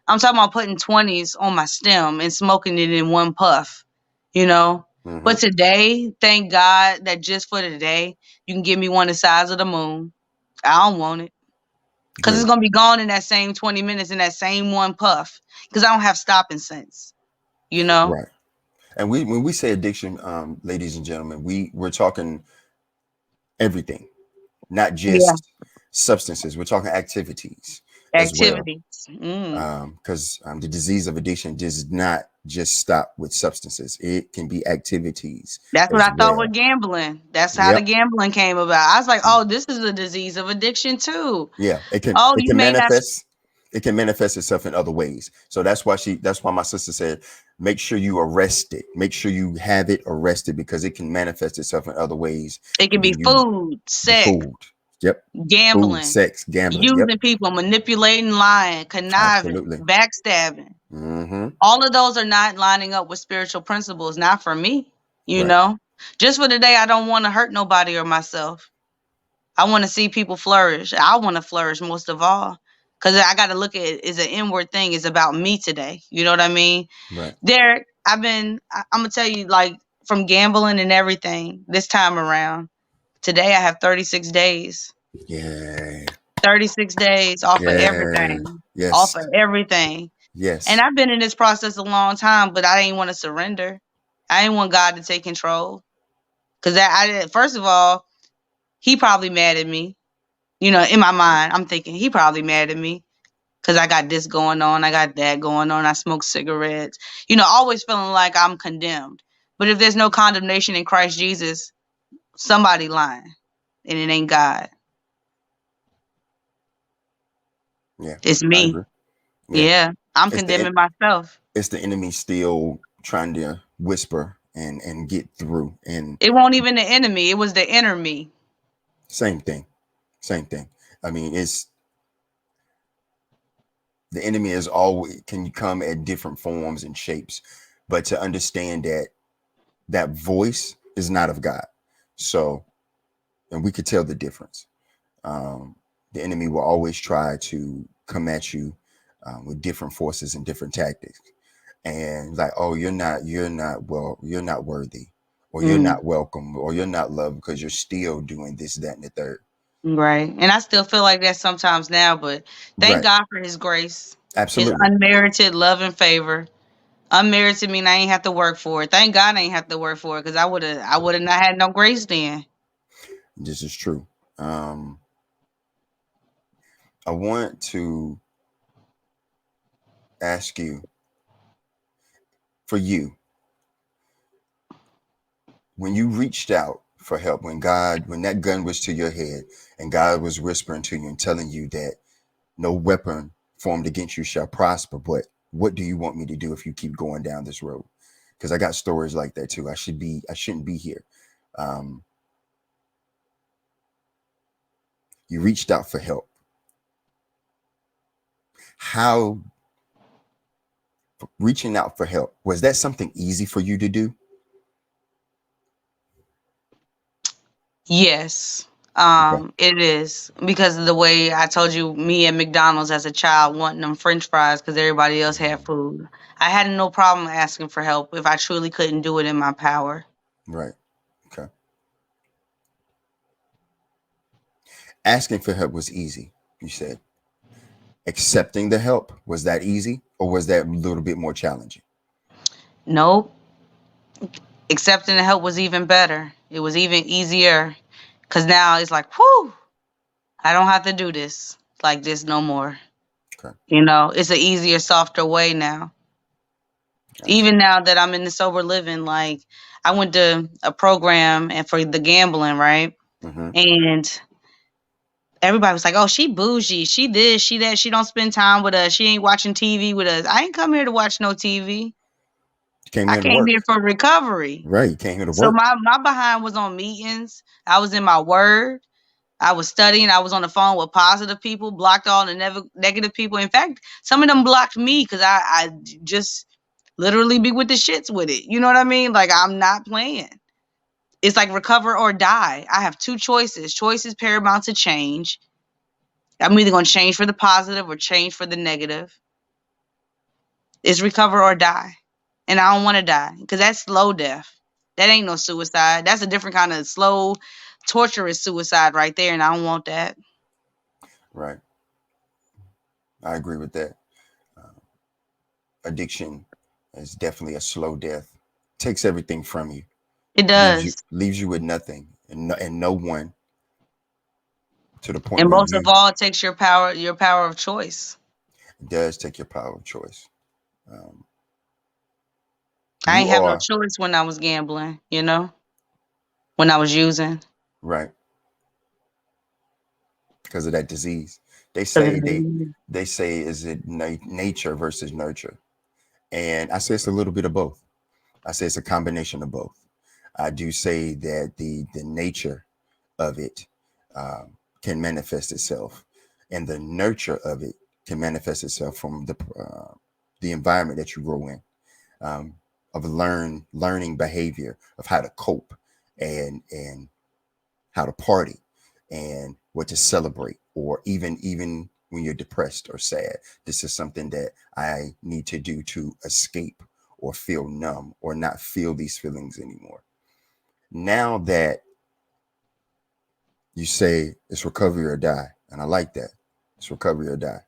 Speaker 2: I'm talking about putting 20s on my stem and smoking it in one puff, you know?
Speaker 1: Mm-hmm.
Speaker 2: But today, thank God that just for today, you can give me one the size of the moon. I don't want it. Cause it's
Speaker 1: Good.
Speaker 2: gonna be gone in that same 20 minutes in that same one puff. Cause I don't have stopping sense, you know?
Speaker 1: Right. And when we say addiction, ladies and gentlemen, we're talking everything, not
Speaker 2: Yeah.
Speaker 1: just substances. We're talking activities as well,
Speaker 2: Activities. Mm.
Speaker 1: because the disease of addiction does not just stop with substances. It can be activities
Speaker 2: That's what
Speaker 1: as
Speaker 2: I thought with
Speaker 1: well.
Speaker 2: gambling. That's how the
Speaker 1: Yep.
Speaker 2: gambling came about. I was like, oh, this is a disease of addiction too.
Speaker 1: Yeah. It can
Speaker 2: Oh,
Speaker 1: it
Speaker 2: you
Speaker 1: can
Speaker 2: may not.
Speaker 1: manifest. It can manifest itself in other ways. So that's why my sister said, make sure you arrest it. Make sure you have it arrested because it can manifest itself in other ways.
Speaker 2: It can
Speaker 1: And
Speaker 2: be
Speaker 1: then you
Speaker 2: food,
Speaker 1: the
Speaker 2: sex,
Speaker 1: food. Yep. Food,
Speaker 2: gambling,
Speaker 1: sex, gambling. Yep.
Speaker 2: using people, manipulating, lying, conniving,
Speaker 1: Absolutely.
Speaker 2: backstabbing.
Speaker 1: Mm-hmm.
Speaker 2: All of those are not lining up with spiritual principles, not for me, you
Speaker 1: Right.
Speaker 2: know. Just for the day, I don't want to hurt nobody or myself. I want to see people flourish. I want to flourish most of all. Cause I got to look at it as an inward thing. It's about me today. You know what I mean?
Speaker 1: Right.
Speaker 2: Derek, I'm going to tell you, like, from gambling and everything this time around, today I have 36 days.
Speaker 1: Yeah.
Speaker 2: 36 days off of
Speaker 1: Yeah.
Speaker 2: everything. Off
Speaker 1: Yes.
Speaker 2: of everything. And
Speaker 1: Yes.
Speaker 2: I've been in this process a long time, but I didn't want to surrender. I didn't want God to take control. Cause first of all, he probably mad at me. You know, in my mind, I'm thinking he probably mad at me because I got this going on, I got that going on, I smoke cigarettes. You know, always feeling like I'm condemned. But if there's no condemnation in Christ Jesus, somebody lying, and it ain't God.
Speaker 1: Yeah.
Speaker 2: It's
Speaker 1: I
Speaker 2: me.
Speaker 1: agree. Yeah.
Speaker 2: Yeah, I'm
Speaker 1: It's the
Speaker 2: condemning myself.
Speaker 1: it's the enemy still trying to whisper and get through. And
Speaker 2: It won't even the enemy. It was the inner me.
Speaker 1: same thing. Same thing. I mean, it's the enemy is always can come at different forms and shapes, but to understand that that voice is not of God. So, and we could tell the difference. Um, the enemy will always try to come at you with different forces and different tactics, and like, oh, you're not worthy, or you're
Speaker 2: Mm,
Speaker 1: not welcome, or you're not loved because you're still doing this, that, and the third.
Speaker 2: right. And I still feel like that sometimes now, but thank
Speaker 1: Right.
Speaker 2: God for his grace, his
Speaker 1: Absolutely.
Speaker 2: unmerited love and favor. Unmerited mean I ain't have to work for it. Thank God I ain't have to work for it because I would have not had no grace then.
Speaker 1: This is true. Um, I want to ask you, for you, when you reached out for help, when that gun was to your head and God was whispering to you and telling you that no weapon formed against you shall prosper, but what do you want me to do if you keep going down this road? Because I got stories like that too. I shouldn't be here. Um, you reached out for help. How reaching out for help, was that something easy for you to do?
Speaker 2: Yes.
Speaker 1: Okay.
Speaker 2: It is because of the way I told you, me at McDonald's as a child wanting them French fries because everybody else had food. I had no problem asking for help if I truly couldn't do it in my power.
Speaker 1: Right. Okay. Asking for help was easy, you said. Accepting the help, was that easy or was that a little bit more challenging?
Speaker 2: Nope. Accepting the help was even better. It was even easier because now it's like, whew, I don't have to do this like this no more.
Speaker 1: Okay.
Speaker 2: It's an easier, softer way now.
Speaker 1: Gotcha.
Speaker 2: Even now that I'm in the sober living, like I went to a program and for the gambling, right?
Speaker 1: Mm-hmm.
Speaker 2: And everybody was like, "Oh, she bougie. She this, she that. She don't spend time with us. She ain't watching TV with us." I ain't come here to watch no TV.
Speaker 1: Came
Speaker 2: I
Speaker 1: here to
Speaker 2: came here
Speaker 1: work.
Speaker 2: for recovery.
Speaker 1: Right. You came here to
Speaker 2: So
Speaker 1: work.
Speaker 2: my behind was on meetings. I was in my word. I was studying. I was on the phone with positive people, blocked all the negative people. In fact, some of them blocked me because I just literally be with the shits with it. You know what I mean? Like I'm not playing. It's like recover or die. I have two choices. Choices paramount to change. I'm either going to change for the positive or change for the negative. It's recover or die. And I don't want to die because that's slow death. That ain't no suicide. That's a different kind of slow, torturous suicide right there. And I don't want that.
Speaker 1: Right. I agree with that. Uh, Addiction is definitely a slow death. Takes everything from you.
Speaker 2: It
Speaker 1: Leaves you
Speaker 2: does.
Speaker 1: leaves you with nothing and no one, to the point
Speaker 2: And
Speaker 1: where
Speaker 2: most of
Speaker 1: you,
Speaker 2: all, it takes your power of choice.
Speaker 1: it does take your power of choice. Um,
Speaker 2: I
Speaker 1: you
Speaker 2: ain't have no
Speaker 1: are
Speaker 2: choice when I was gambling, when I was using.
Speaker 1: right because of that disease. They
Speaker 2: 'Cause
Speaker 1: say they
Speaker 2: it-
Speaker 1: they say is it nature versus nurture, and I say it's a little bit of both. I say it's a combination of both. I do say that the nature of it can manifest itself, and the nurture of it can manifest itself from the environment that you grow in, um, of learning behavior of how to cope and how to party and what to celebrate, or even when you're depressed or sad, this is something that I need to do to escape or feel numb or not feel these feelings anymore. Now that you say it's recovery or die, and I like that, it's recovery or die,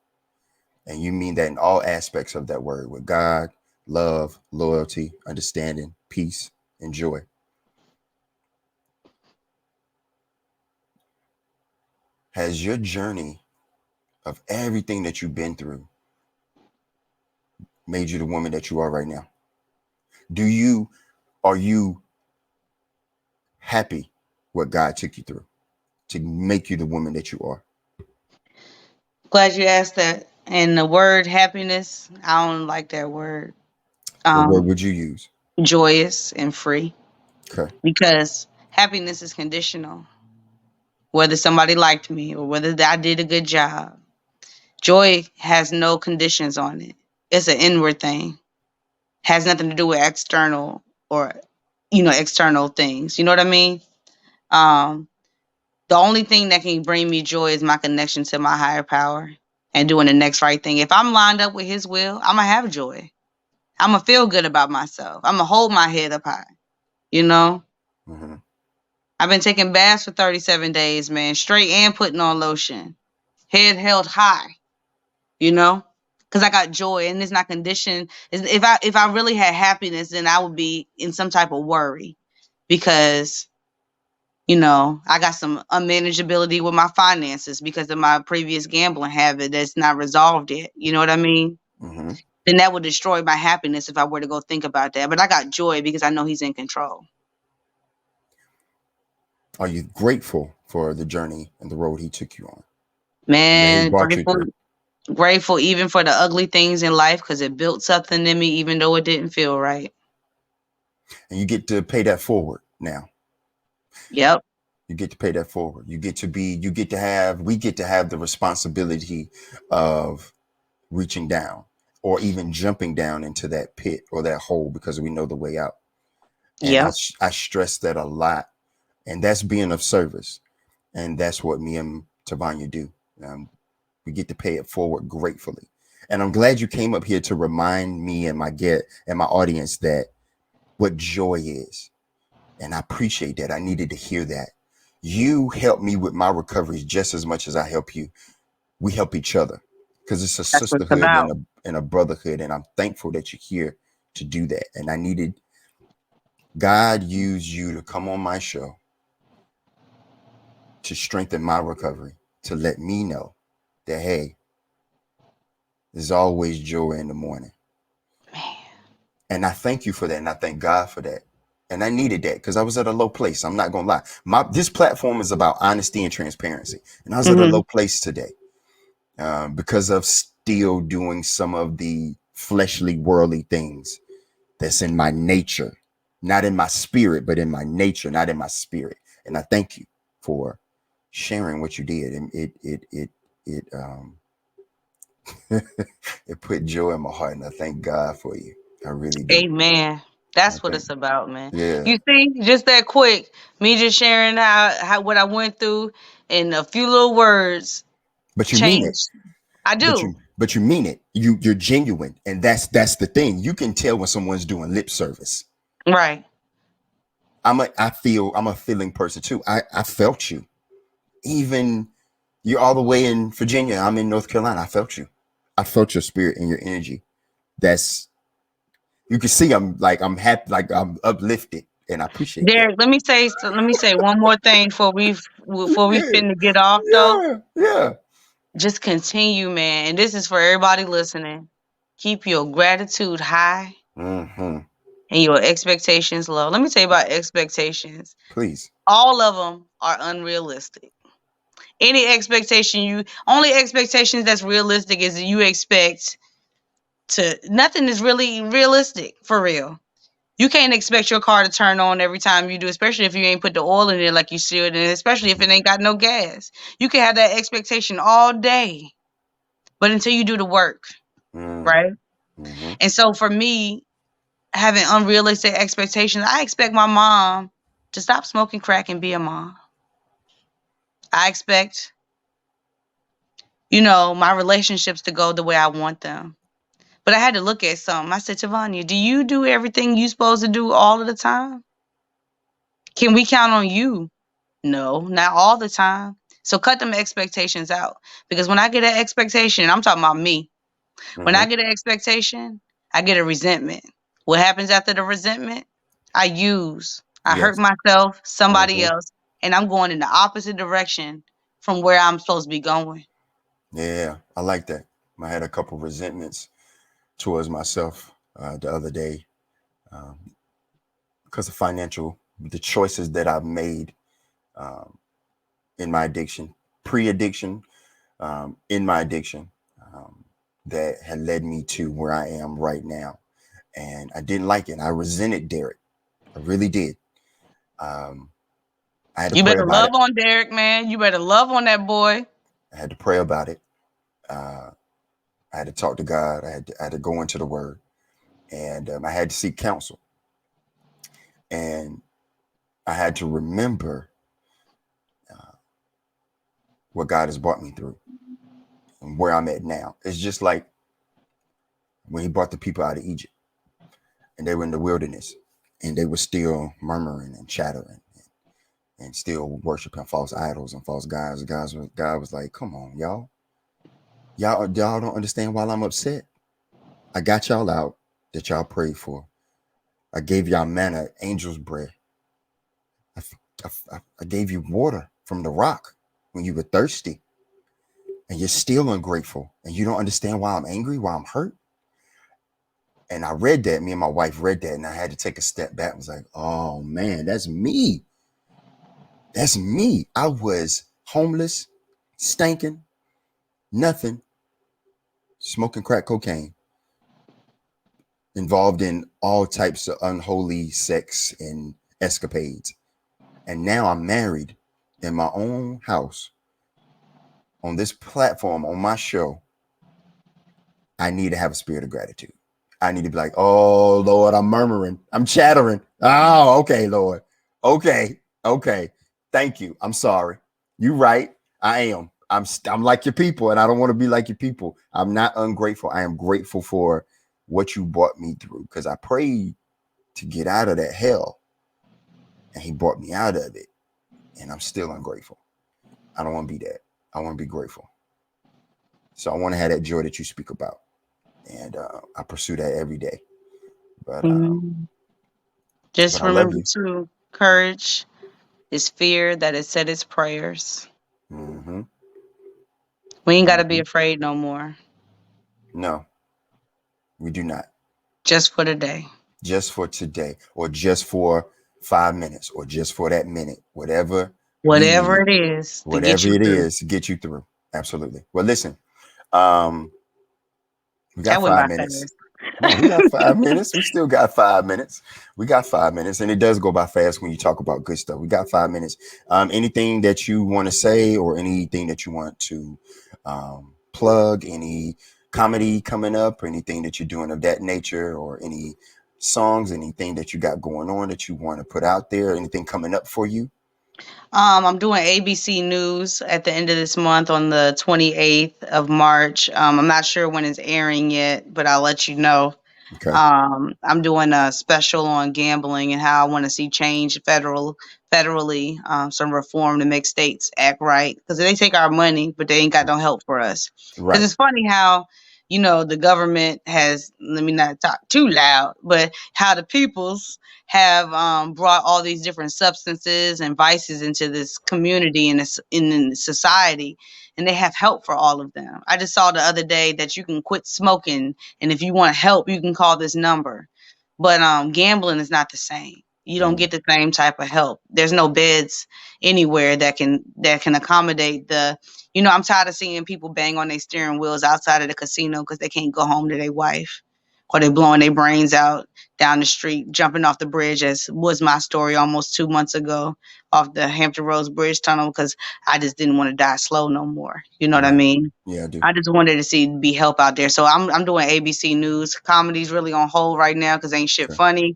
Speaker 1: and you mean that in all aspects of that word, with God, love, loyalty, understanding, peace, and joy. Has your journey of everything that you've been through made you the woman that you are right now? Do you Are you happy what God took you through to make you the woman that you are?
Speaker 2: Glad you asked that. And the word happiness, I don't like that word.
Speaker 1: What word
Speaker 2: Um,
Speaker 1: would you use?
Speaker 2: Joyous and free
Speaker 1: Okay.
Speaker 2: because happiness is conditional. Whether somebody liked me or whether I did a good job, joy has no conditions on it. It's an inward thing. Has nothing to do with external or external things. You know what I mean? Um, the only thing that can bring me joy is my connection to my higher power and doing the next right thing. If I'm lined up with His will, I'm gonna have joy. I'm gonna feel good about myself. I'm gonna hold my head up high. You know,
Speaker 1: Mm-hmm.
Speaker 2: I've been taking baths for 37 days, man, straight and putting on lotion, head held high. You know, because I got joy and it's not conditioned. If I really had happiness, then I would be in some type of worry because I got some unmanageability with my finances because of my previous gambling habit that's not resolved yet. You know what I mean?
Speaker 1: Mm-hmm.
Speaker 2: Then that would destroy my happiness if I were to go think about that. But I got joy because I know He's in control.
Speaker 1: Are you grateful for the journey and the road He took you on, and that He
Speaker 2: Man,
Speaker 1: brought you
Speaker 2: grateful,
Speaker 1: through?
Speaker 2: grateful even for the ugly things in life because it built something in me, even though it didn't feel right.
Speaker 1: And you get to pay that forward now.
Speaker 2: Yep.
Speaker 1: You get to pay that forward. You get to have, we get to have the responsibility of reaching down or even jumping down into that pit or that hole because we know the way out. And
Speaker 2: Yep.
Speaker 1: I stress that a lot. And that's being of service. And that's what me and Tavanya do. We get to pay it forward gratefully. And I'm glad you came up here to remind me and my audience that what joy is. And I appreciate that. I needed to hear that. You help me with my recovery just as much as I help you. We help each other because it's a
Speaker 2: That's what it's
Speaker 1: sisterhood
Speaker 2: about.
Speaker 1: and a brotherhood. And I'm thankful that you're here to do that. And I needed God used you to come on my show to strengthen my recovery, to let me know that, hey, there's always joy in the morning. And I thank you for that. And I thank God for that. And I needed that because I was at a low place. I'm not gonna lie. This platform is about honesty and transparency. And I was at a
Speaker 2: Hmm.
Speaker 1: low place today because of still doing some of the fleshly, worldly things that's in my nature, not in my spirit, but in my nature, not in my spirit. And I thank you for sharing what you did. And it put joy in my heart. And I thank God for you. I really do.
Speaker 2: Amen.
Speaker 1: I
Speaker 2: That's what
Speaker 1: think,
Speaker 2: it's about, man.
Speaker 1: yeah.
Speaker 2: You see, just that quick, me just sharing how what I went through in a few little words
Speaker 1: But you mean it.
Speaker 2: changed. I do.
Speaker 1: But you mean it. You're genuine, and that's the thing. You can tell when someone's doing lip service.
Speaker 2: Right.
Speaker 1: I'm a feeling person too. I felt you. Even you're all the way in Virginia. I'm in North Carolina. I felt you. I felt your spirit and your energy. That's you can see I'm happy, like I'm uplifted, and I appreciate that.
Speaker 2: Derek, let me say one more thing before we
Speaker 1: Yeah,
Speaker 2: finna get off though.
Speaker 1: yeah, yeah.
Speaker 2: Just continue, man. And this is for everybody listening. Keep your gratitude high
Speaker 1: Mm-hmm.
Speaker 2: and your expectations low. Let me tell you about expectations.
Speaker 1: Please.
Speaker 2: All of them are unrealistic. Any expectation only expectations that's realistic is you expect to nothing is really realistic for real. You can't expect your car to turn on every time you do, especially if you ain't put the oil in it like you should, and especially if it ain't got no gas. You can have that expectation all day, but until you do the work,
Speaker 1: Mm,
Speaker 2: right?
Speaker 1: mm-hmm.
Speaker 2: And so for me, having unrealistic expectations, I expect my mom to stop smoking crack and be a mom. I expect, my relationships to go the way I want them. But I had to look at something. I said, Tavania, do you do everything you supposed to do all of the time? Can we count on you? No, not all the time. So cut them expectations out. Because when I get an expectation, I'm talking about me. When
Speaker 1: Mm-hmm.
Speaker 2: I get an expectation, I get a resentment. What happens after the resentment? I hurt
Speaker 1: Yes.
Speaker 2: myself, somebody
Speaker 1: Mm-hmm.
Speaker 2: else, and I'm going in the opposite direction from where I'm supposed to be going.
Speaker 1: Yeah, I like that. I had a couple resentments towards myself the other day um, because of the choices that I've made um, in my addiction, pre-addiction, in my addiction, um, that had led me to where I am right now. And I didn't like it. I resented Derek. I really did. Um, I had to
Speaker 2: You
Speaker 1: pray
Speaker 2: better
Speaker 1: about
Speaker 2: love
Speaker 1: it.
Speaker 2: on Derek, man. You better love on that boy.
Speaker 1: I had to pray about it. Uh, I had to talk to God. I had to go into the Word, and I had to seek counsel. And I had to remember uh, what God has brought me through and where I'm at now. It's just like when He brought the people out of Egypt, and they were in the wilderness, and they were still murmuring and chattering and still worshiping false idols and false gods. God was like, "Come on, y'all don't understand why I'm upset. I got y'all out that y'all prayed for. I gave y'all manna, angel's bread. I gave you water from the rock when you were thirsty, and you're still ungrateful, and you don't understand why I'm angry, why I'm hurt." And I read that. Me and my wife read that, and I had to take a step back. I was like, "Oh man, that's me. That's me. I was homeless, stinking, nothing, smoking crack cocaine, involved in all types of unholy sex and escapades. And now I'm married in my own house on this platform, on my show. I need to have a spirit of gratitude. I need to be like, oh, Lord, I'm murmuring. I'm chattering. Oh, okay, Lord. Okay. Okay. Thank you. I'm sorry. You right. I am. I'm like your people, and I don't want to be like your people. I'm not ungrateful. I am grateful for what you brought me through because I prayed to get out of that hell, and he brought me out of it. and I'm still ungrateful. I don't want to be that. I want to be grateful. So I want to have that joy that you speak about, and I pursue that every day. But
Speaker 2: Mhm. Just
Speaker 1: I love
Speaker 2: remember
Speaker 1: you.
Speaker 2: too, courage is fear that has said its prayers.
Speaker 1: Hmm.
Speaker 2: We ain't gotta be
Speaker 1: Hmm.
Speaker 2: afraid no more.
Speaker 1: No, we do not.
Speaker 2: Just for the day.
Speaker 1: Just for today, or just for 5 minutes, or just for that minute, whatever we
Speaker 2: Whatever
Speaker 1: need,
Speaker 2: it is to get
Speaker 1: whatever
Speaker 2: you
Speaker 1: it
Speaker 2: through.
Speaker 1: is to get you through. Absolutely. Well, listen, um, we got
Speaker 2: That went
Speaker 1: five
Speaker 2: by
Speaker 1: minutes.
Speaker 2: fast.
Speaker 1: No, we got 5 minutes. We still got 5 minutes. We got 5 minutes, and it does go by fast when you talk about good stuff. We got 5 minutes. Anything that you want to say, or anything that you want to plug? Any comedy coming up, or anything that you're doing of that nature, or any songs, anything that you got going on that you want to put out there? Anything coming up for you?
Speaker 2: I'm doing ABC News at the end of this month on the 28th of March. I'm not sure when it's airing yet, but I'll let you know.
Speaker 1: Okay.
Speaker 2: I'm doing a special on gambling and how I want to see change federally, some reform to make states act right because they take our money, but they ain't got no help for us. Because
Speaker 1: Right.
Speaker 2: it's funny how the government has, let me not talk too loud, but how the peoples have brought all these different substances and vices into this community and in society, and they have help for all of them. I just saw the other day that you can quit smoking, and if you want help, you can call this number. But gambling is not the same. You don't
Speaker 1: Mm,
Speaker 2: get the same type of help. There's no beds anywhere that can accommodate the. I'm tired of seeing people bang on their steering wheels outside of the casino because they can't go home to their wife, or they blowing their brains out down the street, jumping off the bridge, as was my story almost 2 months ago off the Hampton Roads Bridge Tunnel because I just didn't want to die slow no more. You know what I
Speaker 1: right.
Speaker 2: mean?
Speaker 1: Yeah, I do.
Speaker 2: I just wanted to see be help out there. So I'm doing ABC News. Comedy's really on hold right now because ain't shit
Speaker 1: Okay.
Speaker 2: funny.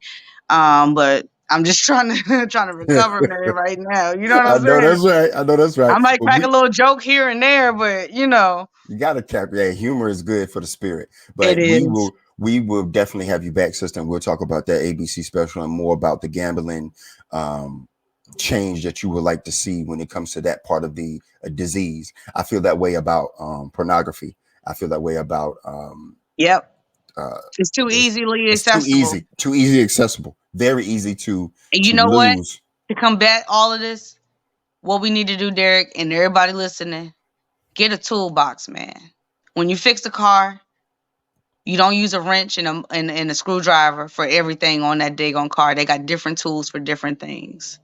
Speaker 2: But I'm just trying to trying to recover, man, right now. You know what
Speaker 1: I
Speaker 2: I'm
Speaker 1: know
Speaker 2: saying?
Speaker 1: that's right. I know that's right.
Speaker 2: I might
Speaker 1: But
Speaker 2: crack a
Speaker 1: we,
Speaker 2: little joke here and there, but
Speaker 1: you got to cap. Yeah, humor is good for the spirit.
Speaker 2: it
Speaker 1: But we
Speaker 2: is.
Speaker 1: will, we will definitely have you back, sister. And we'll talk about that ABC special and more about the gambling um, change that you would like to see when it comes to that part of the disease. I feel that way about pornography. I feel that way about
Speaker 2: Yep.
Speaker 1: uh,
Speaker 2: It's too
Speaker 1: it's,
Speaker 2: easily
Speaker 1: it's
Speaker 2: accessible.
Speaker 1: too easy accessible, very easy
Speaker 2: And you
Speaker 1: to
Speaker 2: know what?
Speaker 1: lose.
Speaker 2: To combat all of this, what we need to do, Derek, and everybody listening, get a toolbox, man. When you fix the car, you don't use a wrench and a screwdriver for everything on that daggone car. They got different tools for different things.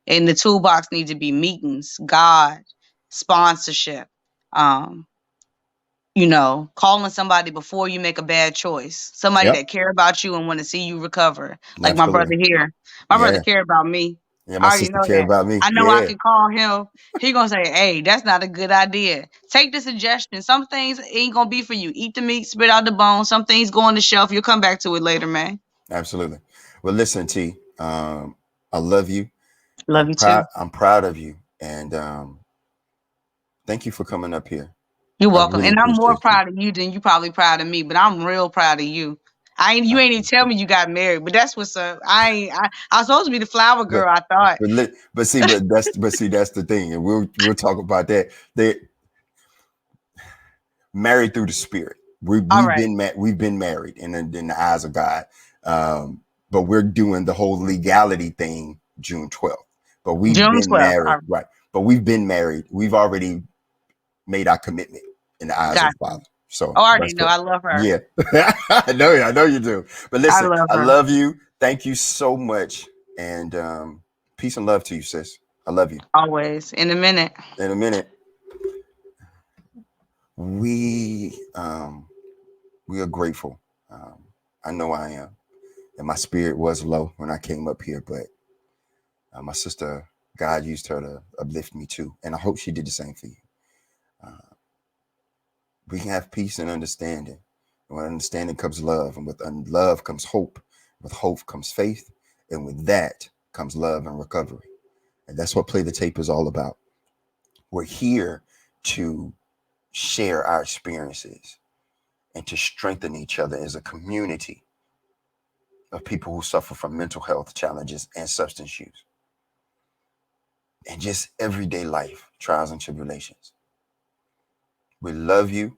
Speaker 2: And the toolbox needs to be meetings, God, sponsorship, um, calling somebody before you make a bad choice. Somebody
Speaker 1: Yep,
Speaker 2: that care about you and want to see you recover. Like my brother
Speaker 1: absolutely.
Speaker 2: here. My brother
Speaker 1: Yeah,
Speaker 2: care about me.
Speaker 1: yeah. My
Speaker 2: I already
Speaker 1: sister
Speaker 2: know
Speaker 1: care
Speaker 2: that.
Speaker 1: about me.
Speaker 2: I know I
Speaker 1: Yeah,
Speaker 2: can call him. He gonna say, "Hey, that's not a good idea. Take the suggestion. Some things ain't gonna be for you. Eat the meat, spit out the bone. Some things go on the shelf. You'll come back to it later, man."
Speaker 1: absolutely. Well, listen, T. I love you.
Speaker 2: Love you too.
Speaker 1: I'm proud of you, and thank you for coming up here.
Speaker 2: You're
Speaker 1: I
Speaker 2: welcome.
Speaker 1: really
Speaker 2: And I'm more
Speaker 1: appreciate you.
Speaker 2: proud of you than you probably proud of me, but I'm real proud of you. You
Speaker 1: I
Speaker 2: ain't even tell
Speaker 1: appreciate
Speaker 2: me
Speaker 1: you.
Speaker 2: you got married, but that's what's up. I was supposed to be the flower
Speaker 1: But
Speaker 2: girl, I thought.
Speaker 1: but see that's the thing, and we'll talk about that. They married through the spirit.
Speaker 2: All right.
Speaker 1: We've been married in the eyes of God, but we're doing the whole legality thing June 12th. But we've
Speaker 2: June
Speaker 1: been
Speaker 2: 12th. All
Speaker 1: married,
Speaker 2: right.
Speaker 1: right? But we've been married. We've already made our commitment in the eyes of
Speaker 2: Got
Speaker 1: the
Speaker 2: you.
Speaker 1: Father. So
Speaker 2: Oh, I already
Speaker 1: that's
Speaker 2: know.
Speaker 1: what.
Speaker 2: I love her.
Speaker 1: Yeah, I know you do. But
Speaker 2: I
Speaker 1: listen,
Speaker 2: love
Speaker 1: I
Speaker 2: her.
Speaker 1: love you. Thank you so much, and peace and love to you, sis. I love you.
Speaker 2: Always. In a minute.
Speaker 1: In a minute, we are grateful. Um, I know I am, and my spirit was low when I came up here, but my sister, God used her to uplift me too, and I hope she did the same for you. Uh, we can have peace and understanding. And with understanding comes love, and with love comes hope. With hope comes faith, and with that comes love and recovery. And that's what Play the Tape is all about. We're here to share our experiences and to strengthen each other as a community of people who suffer from mental health challenges and substance use. and just everyday life, trials and tribulations. We love you,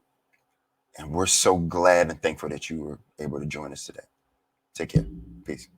Speaker 1: and we're so glad and thankful that you were able to join us today. Take care. Peace.